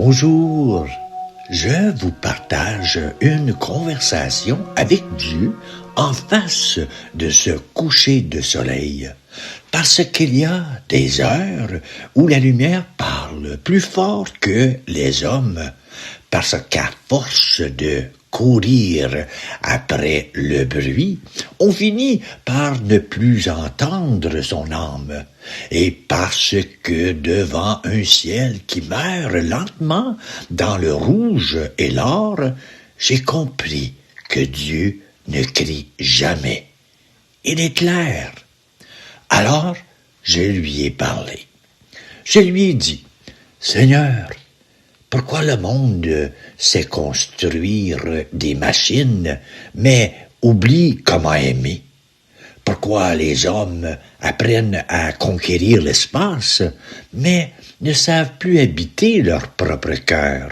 Bonjour, je vous partage une conversation avec Dieu en face de ce coucher de soleil, parce qu'il y a des heures où la lumière parle plus fort que les hommes, parce qu'à force de courir après le bruit, on finit par ne plus entendre son âme, et parce que devant un ciel qui meurt lentement dans le rouge et l'or, j'ai compris que Dieu ne crie jamais. Il est clair. Alors, je lui ai parlé. Je lui ai dit, « Seigneur, pourquoi le monde sait construire des machines, mais oublie comment aimer? Pourquoi les hommes apprennent à conquérir l'espace, mais ne savent plus habiter leur propre cœur?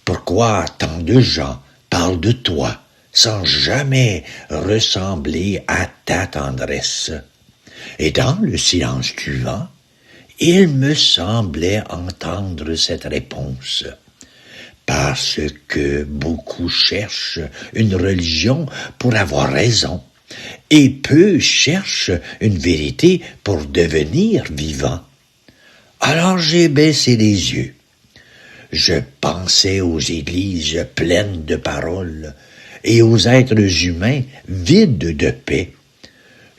Pourquoi tant de gens parlent de toi sans jamais ressembler à ta tendresse? » Et dans le silence du vent, il me semblait entendre cette réponse. Parce que beaucoup cherchent une religion pour avoir raison, et peu cherchent une vérité pour devenir vivant. Alors j'ai baissé les yeux. Je pensais aux églises pleines de paroles et aux êtres humains vides de paix.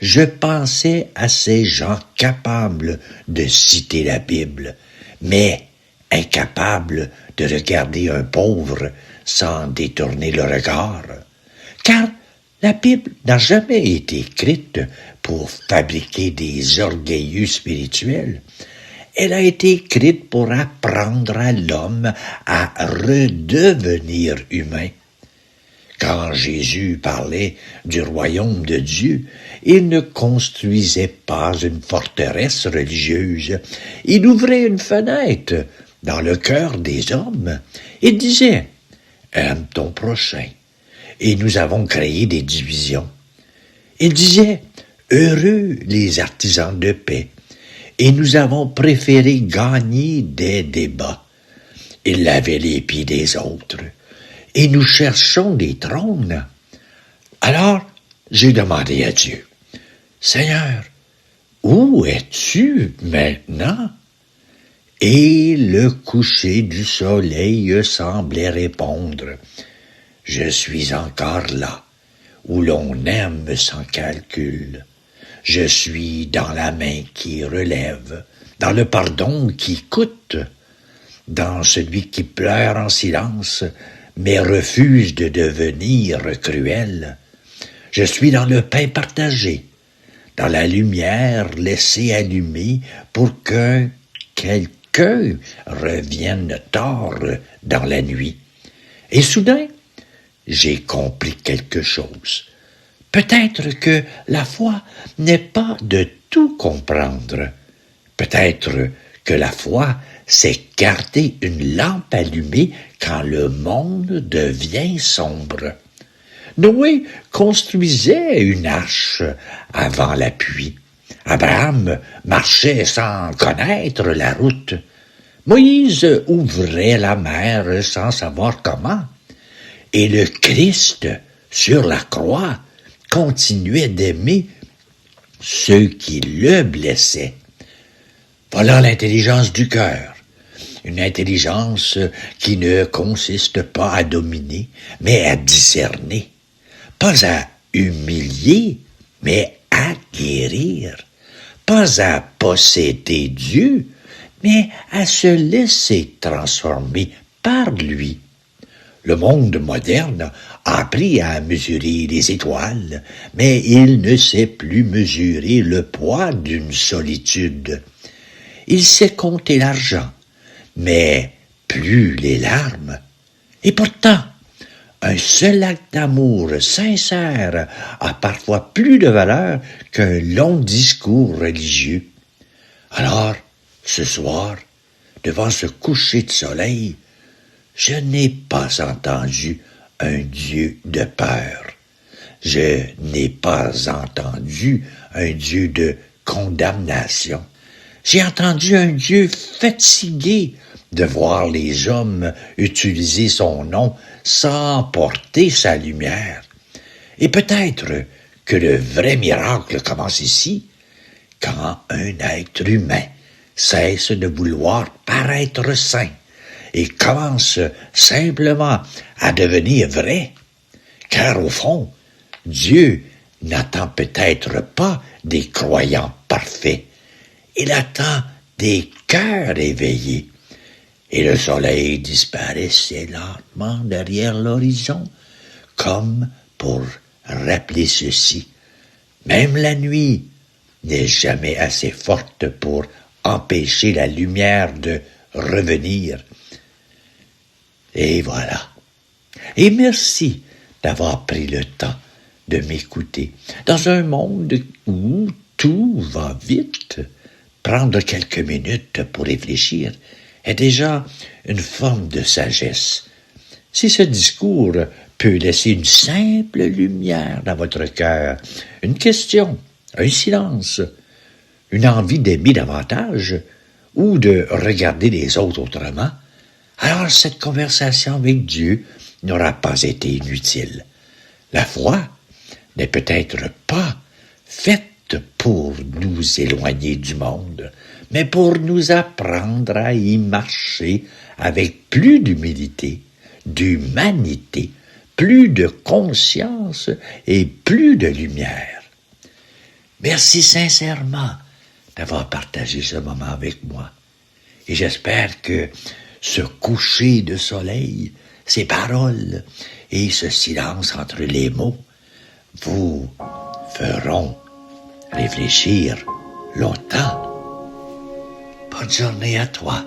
Je pensais à ces gens capables de citer la Bible, mais incapables de regarder un pauvre sans détourner le regard. Car la Bible n'a jamais été écrite pour fabriquer des orgueilleux spirituels. Elle a été écrite pour apprendre à l'homme à redevenir humain. Quand Jésus parlait du royaume de Dieu, il ne construisait pas une forteresse religieuse. Il ouvrait une fenêtre dans le cœur des hommes. Il disait, « Aime ton prochain. » Et nous avons créé des divisions. Il disait, « Heureux les artisans de paix. » Et nous avons préféré gagner des débats. Il lavait les pieds des autres. Et nous cherchons des trônes. Alors, j'ai demandé à Dieu, « Seigneur, où es-tu maintenant? » Et le coucher du soleil semblait répondre, « Je suis encore là, où l'on aime sans calcul. Je suis dans la main qui relève, dans le pardon qui coûte, dans celui qui pleure en silence, mais refuse de devenir cruel. Je suis dans le pain partagé, dans la lumière laissée allumée pour que quelqu'un revienne tard dans la nuit. » Et soudain, j'ai compris quelque chose. Peut-être que la foi n'est pas de tout comprendre. Peut-être que la foi, c'est garder une lampe allumée quand le monde devient sombre. Noé construisait une arche avant la pluie. Abraham marchait sans connaître la route. Moïse ouvrait la mer sans savoir comment. Et le Christ, sur la croix, continuait d'aimer ceux qui le blessaient. Voilà l'intelligence du cœur. Une intelligence qui ne consiste pas à dominer, mais à discerner. Pas à humilier, mais à guérir. Pas à posséder Dieu, mais à se laisser transformer par lui. Le monde moderne a appris à mesurer les étoiles, mais il ne sait plus mesurer le poids d'une solitude. Il sait compter l'argent, mais plus les larmes. Et pourtant, un seul acte d'amour sincère a parfois plus de valeur qu'un long discours religieux. Alors, ce soir, devant ce coucher de soleil, je n'ai pas entendu un Dieu de peur. Je n'ai pas entendu un Dieu de condamnation. J'ai entendu un Dieu fatigué de voir les hommes utiliser son nom sans porter sa lumière. Et peut-être que le vrai miracle commence ici, quand un être humain cesse de vouloir paraître saint et commence simplement à devenir vrai. Car au fond, Dieu n'attend peut-être pas des croyants parfaits. Il attend des cœurs éveillés. Et le soleil disparaissait lentement derrière l'horizon, comme pour rappeler ceci. Même la nuit n'est jamais assez forte pour empêcher la lumière de revenir. Et voilà. Et merci d'avoir pris le temps de m'écouter. Dans un monde où tout va vite, prendre quelques minutes pour réfléchir est déjà une forme de sagesse. Si ce discours peut laisser une simple lumière dans votre cœur, une question, un silence, une envie d'aimer davantage ou de regarder les autres autrement, alors cette conversation avec Dieu n'aura pas été inutile. La foi n'est peut-être pas faite pour nous éloigner du monde, mais pour nous apprendre à y marcher avec plus d'humilité, d'humanité, plus de conscience et plus de lumière. Merci sincèrement d'avoir partagé ce moment avec moi. Et j'espère que ce coucher de soleil, ces paroles et ce silence entre les mots vous feront réfléchir longtemps. Bonne journée à toi.